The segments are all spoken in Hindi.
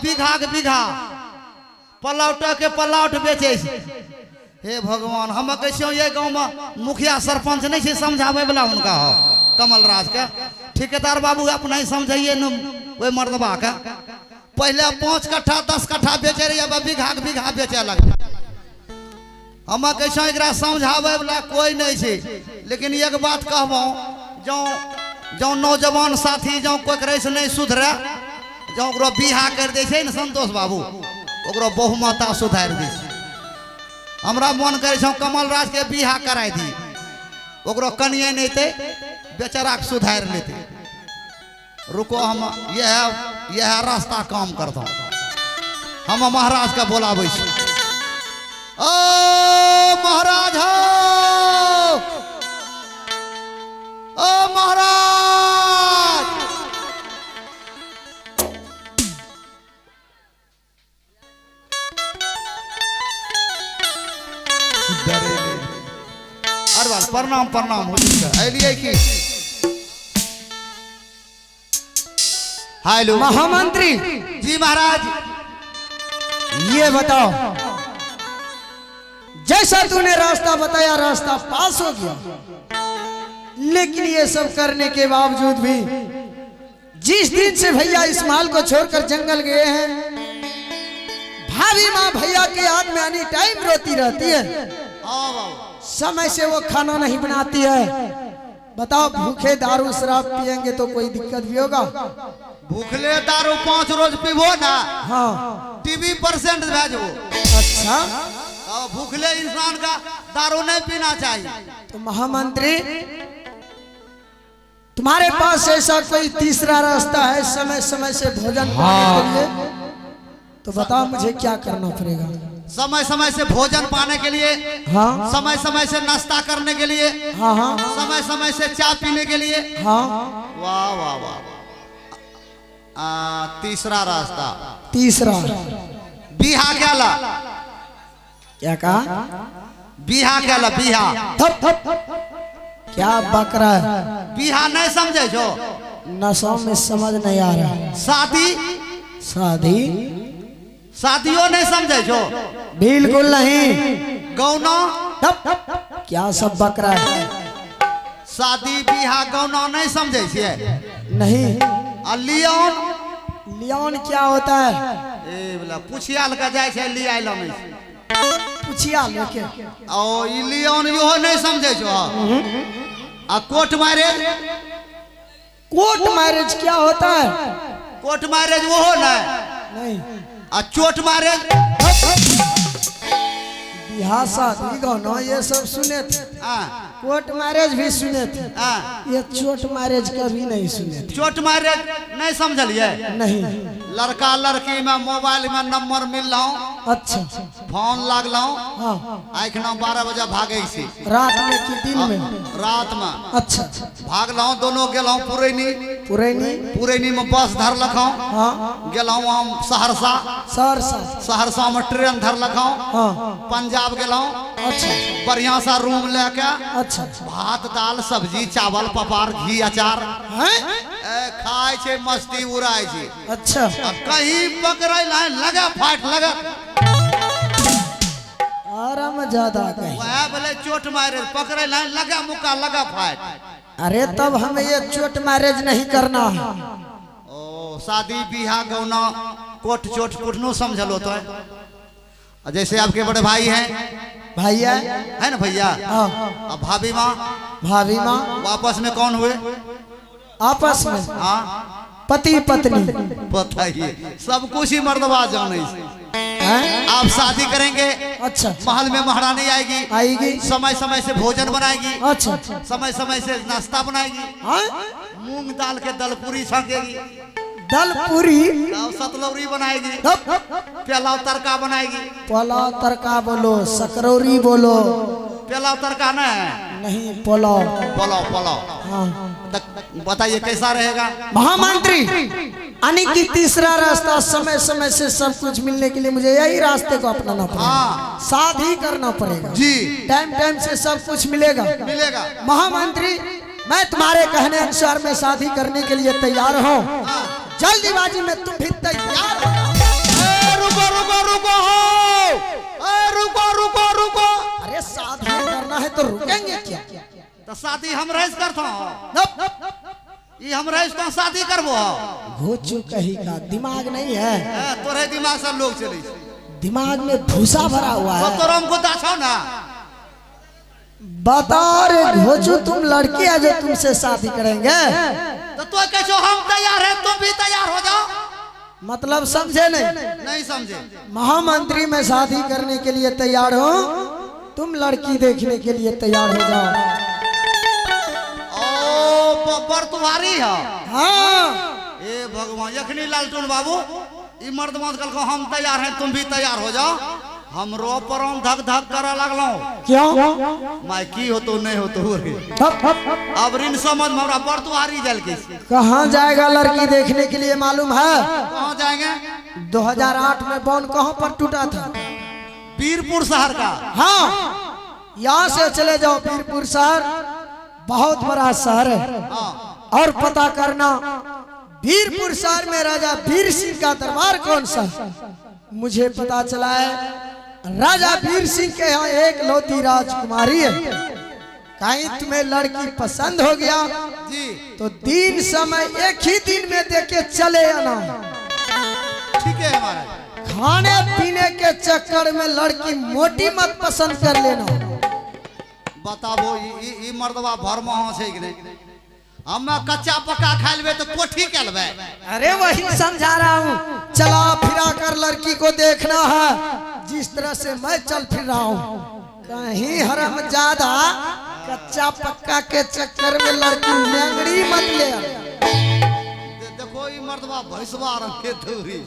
बीघा के बीघा पलाउट के पलाउट बेचे। हे भगवान, हम कैसे ये गांव में मुखिया सरपंच नहीं है समझावे वाला उनका हो कमल राज के। ठेकेदार बाबू अपना ही समझिए न वो मर्दबा के। पहले 5 कट्ठा 10 कट्ठा बेचे रही, अब बीघा के बीघा बेचे लगे। हम कैसे एक समझावे वाला कोई नहीं है। लेकिन एक बात कहबो, जो नौजवान साथी जो कोई से नहीं सुधरे, जो बिहा कर दे न संतोष बाबू, ओकरो बहुमता सुधार दी। हमरा मन करे कमल राज के बिहा कराई दी, ओकरो कनिए नहीं थे बेचारा के सुधार लेते। रुको, हम यह रास्ता काम करता हूँ। हम महाराज का बोलावे छी। ओ महाराज हो, ओ महाराज, अरे बात प्रणाम प्रणाम हो अलिए की। हेलो महामंत्री जी महाराज, ये बताओ, जैसा तूने रास्ता बताया रास्ता पास हो गया, लेकिन ये सब करने के बावजूद भी जिस दिन से भैया इस माल को छोड़कर जंगल गए हैं, भाभी माँ भैया के याद में एनी टाइम रोती रहती है। समय से वो खाना नहीं बनाती है। बताओ, भूखे दारू शराब पिएंगे तो कोई दिक्कत भी होगा? भूखले दारू 5 रोज पीबो ना, हाँ, TB% भेजबो। अच्छा, भूखले इंसान का दारू नहीं पीना चाहिए। तो महामंत्री, तुम्हारे पास ऐसा कोई तीसरा रास्ता है समय समय से भोजन पाने के लिए? तो बताओ मुझे क्या करना पड़ेगा? समय समय से भोजन पाने के लिए, हाँ, समय समय से नाश्ता करने के लिए, हाँ हाँ, समय समय से चाय पीने के लिए। हाँ, वाह वाह वाह। तीसरा रास्ता, तीसरा बिहा क्या क्या कहा? बिहा क्या बिहा? थप थप क्या बकरा है? बिहा नहीं समझे जो? नशों में समझ नहीं आ रहा। शादी, शादी शादियों नहीं समझे जो? बिल्कुल नहीं। गौना, क्या सब बकरा है? शादी बिहा गौना नहीं समझे छिए? नहीं। लियोन, लियोन क्या होता है? ए बोला पुछिया लगा जाए छे लिया लो में पुछिया लेके। ओ ई लियोन यो नहीं समझे छो? आ कोर्ट मैरिज, कोर्ट मैरिज क्या होता है? कोर्ट मैरिज वो हो ना? नहीं। आ चोट मैरिज, बिहार शादी गौना ये सब सुने थे, कोर्ट मैरिज भी सुने थे, ये चोट मैरिज कभी नहीं सुने थे। चोट मैरिज नहीं समझलिए? नहीं। लड़का लड़की में मोबाइल में नंबर मिल रहा, अच्छा, फोन लागल, हाँ, आखिना 12 बजे भागे सी, रात में कि दिन में? रात में। अच्छा, भागल दोनों गेलौं पुरैनी, पुरैनी में बस धर लखौ, हाँ, गेलौं हम सहरसा, सहरसा में ट्रेन धर लखौ, हाँ, पंजाब गेलौं। अच्छा, बढ़िया सा रूम लेके, अच्छा, भात दाल सब्जी चावल पपार घी अचार खाए छे, मस्ती उड़ाए छे। अच्छा, कहीं पकड़े लगा फाट लगा, आराम ज्यादा कहीं। वह बोले चोट मारे, पकड़े लगा मुक्का लगा फाट। अरे तब हमें ये चोट मैरिज नहीं करना है। ओ शादी बिहा गौना कोट चोट कुटनो समझलो तो है। जैसे आपके बड़े भाई हैं, भैया है ना भैया, अब भाभी माँ, आपस में कौन हुए? आपस में हाँ, पति पत्नी। बताइए, सब कुछ ही मर्दबा जाने से। आप शादी करेंगे, अच्छा, महल में महारानी आएगी, समय समय से भोजन बनाएगी, अच्छा, समय समय से नाश्ता बनाएगी, मूंग दाल के दलपूरी छाकेगी, दल पूरी, सतलौरी बनाएगी, पुलाव तड़का बनाएगी। पुलाव तड़का बोलो, सकरौरी बोलो। पुलाव तड़का नहीं, पुलाव। हाँ, बताइए कैसा रहेगा? महामंत्री, यानी कि तीसरा रास्ता समय समय से सब कुछ मिलने के लिए मुझे यही रास्ते को अपनाना पड़ेगा, शादी करना पड़ेगा जी। टाइम से सब कुछ मिलेगा। महामंत्री, मैं तुम्हारे कहने अनुसार मैं शादी करने के लिए तैयार हूँ। जल्दीबाजी में तुम भी तैयार हो। तो शादी हम रईस करतो ये हम रईस तो शादी करबो घोचू कहीं का दिमाग नहीं है, तोरे दिमाग से लोग चले दिमाग में भूसा भरा हुआ तो है। तोरा हमको दाछो ना बता रे घोचू, तुम लड़की है जो तुमसे शादी करेंगे? तो कैसो हम तैयार है, तुम भी तैयार हो जाओ। मतलब समझे नहीं समझे। महामंत्री में शादी करने के लिए तैयार हो, तुम लड़की देखने के लिए तैयार हो जाओ। ओ पर तुम्हारी है। हाँ ए भगवान, यखनी लालटून बाबू ई मर्द मत कल को हम तैयार हैं, तुम भी तैयार हो जाओ। हमरो परम धक धक करे लगलो। क्यों? माय की हो तो नहीं हो तो रे। अब रिन समझ में हमरा पर तुम्हारी जल के कहाँ जाएगा लड़की देखने के लिए मालूम है? कहाँ जाएंगे? 2008 में बॉन्ड कहाँ पर टूटा था? वीरपुर शहर का। हाँ, यहाँ से चले जाओ वीरपुर शहर, बहुत बड़ा शहर है। हाँ। और पता करना वीरपुर शहर में राजा वीर सिंह का दरबार कौन सा? मुझे पता चला है राजा वीर सिंह के यहाँ एक लौती राजकुमारी है। कहीं तुम्हें लड़की पसंद हो गया जी तो दिन समय एक ही दिन में देके चले आना। ठीक है हमारा। खाने पीने के चक्कर में लड़की मोटी मत पसंद कर लेना। बताबो ई मर्दवा भर में से कि नहीं? हम कच्चा पक्का खा लेबे तो कोठी के लेबे। अरे वही समझा रहा हूँ, चला फिरा कर लड़की को देखना है जिस तरह से मैं चल फिर रहा हूँ। कहीं हरामजादा कच्चा पक्का के चक्कर में लड़की नेंगड़ी मत ले। देखो ई मर्दवा भैंसवा रंग के दौड़ी,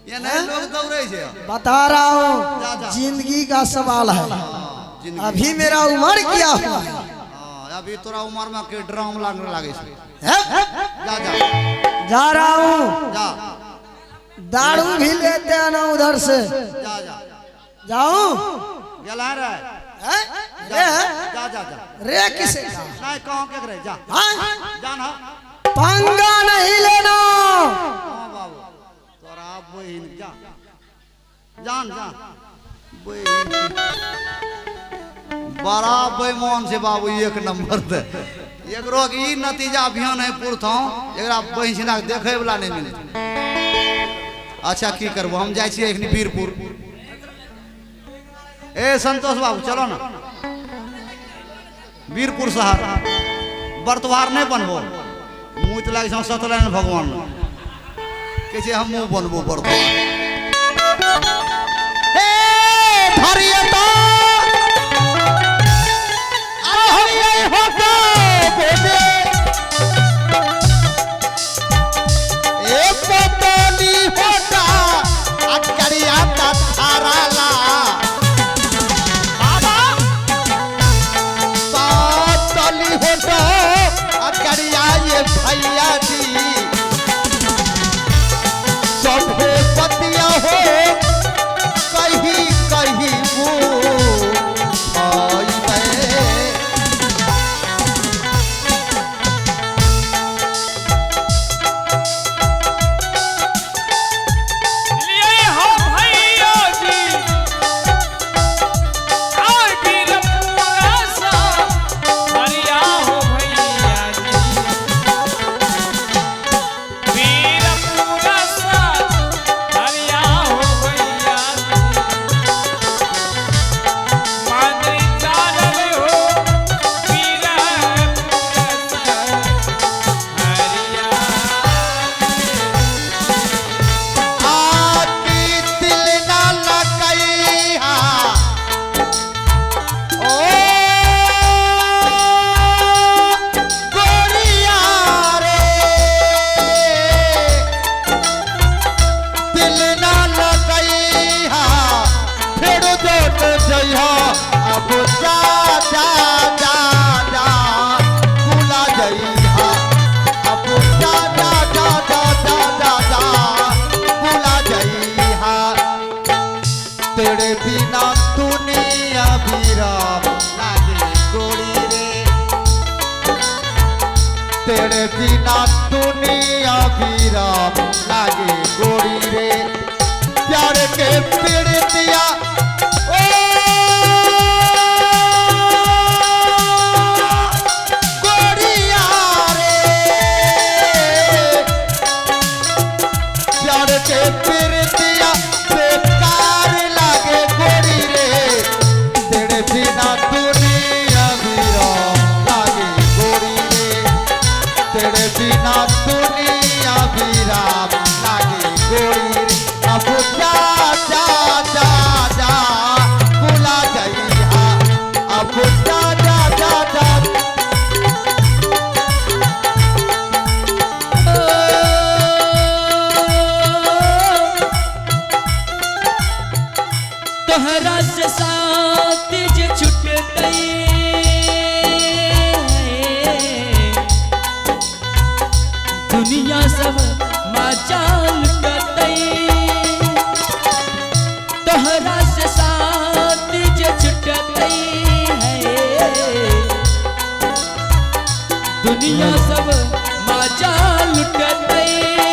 ये नहीं लोग दौड़े छे। बता रहा हूँ जिंदगी का सवाल है। अभी मेरा उम्र क्या हुआ है? अभी तोरा उम्र में के ड्राम लागने लागे छे। जा जा जा रहा हूँ, जा दारू भी लेते आना उधर से। जा जा जाऊं? गेला रे। रे जा जा जा रे किसे नहीं कहो के रे जा। हाँ? जान हा पंगा नहीं लेना। हां बाबू तोरा बहिन जा जान जा बहिन बड़ा बेईमान से बाबू, एक नंबर दे। एकरो के ई नतीजा अभियान है पुरथौ, एकरा बहिना देखे वाला नहीं मिले। अच्छा की करबो, हम जाय छी एखनी वीरपुर। ए संतोष बाबू चलो ना वीरपुर शहर। बर्तवार नहीं बनबो, मुँह तो लागे छौ सत्यनारायण भगवान के छे हम मुँह बनबो बर्तवार। ए धरिए तो भैया जी सभे पतिया हो कहीं कहीं तेरे बिना दुनिया वीरान लागे गोरी रे प्यार के पेड़ दिया ओ प्रीतिया बेकार लागे गोरी रे तेरे बिना दुनिया वीरान लागे गोरी रे तेरे बिना दुनिया वीरान लागे गोरी रे अब जा जा जा जा बुला जाइया अब जा जा जा जा तोहरा से साथ जे छूट गई दुनिया सब मचाल गई तोहरा से साथ जे छूट गई दुनिया सब मचाल गई